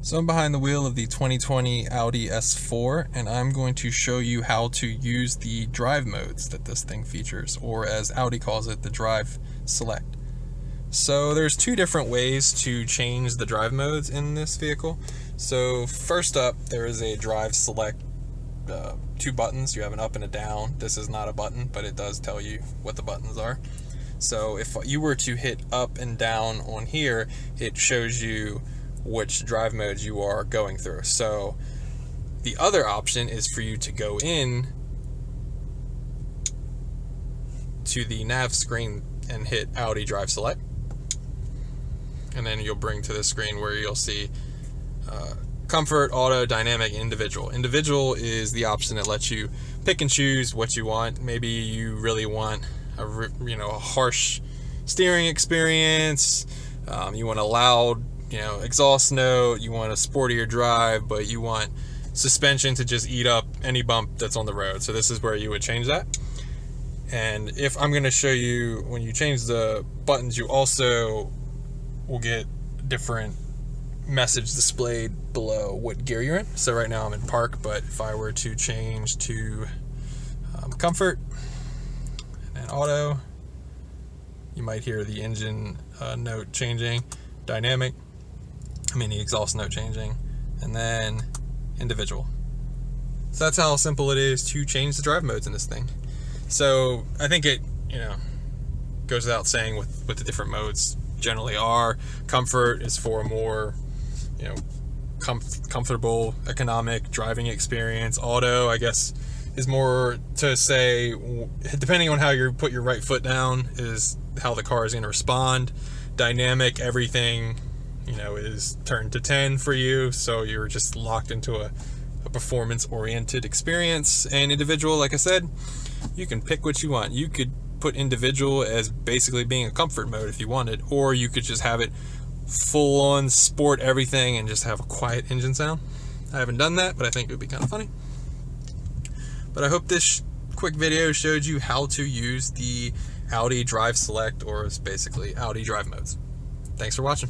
So I'm behind the wheel of the 2020 Audi S4, and I'm going to show you how to use the drive modes that this thing features, or as Audi calls it, the drive select. So there's two different ways to change the drive modes in this vehicle. So first up, there is a drive select, two buttons. You have an up and a down. This is not a button, but it does tell you what the buttons are. So if you were to hit up and down on here, it shows you which drive modes you are going through. So the other option is for you to go in to the nav screen and hit Audi Drive Select, and then you'll bring to the screen where you'll see Comfort, Auto, Dynamic, Individual. Individual is the option that lets you pick and choose what you want. Maybe you really want a harsh steering experience. You want a loud exhaust note, you want a sportier drive, but you want suspension to just eat up any bump that's on the road. So this is where you would change that. And if I'm going to show you, when you change the buttons, you also will get different message displayed below what gear you're in. So right now I'm in park, but if I were to change to comfort and auto, you might hear the engine note changing, dynamic, the exhaust note changing, and then individual. So that's how simple it is to change the drive modes in this thing. So I think it, goes without saying what the different modes generally are. Comfort is for a more, comfortable, economic driving experience. Auto, I guess, is more to say, depending on how you put your right foot down, is how the car is going to respond. Dynamic, everything is turned to 10 for you, so you're just locked into a performance-oriented experience. And individual, like I said, you can pick what you want. You could put individual as basically being a comfort mode if you wanted, or you could just have it full-on sport everything and just have a quiet engine sound. I haven't done that, but I think it would be kind of funny. But I hope this quick video showed you how to use the Audi Drive Select, or it's basically Audi drive modes. Thanks for watching.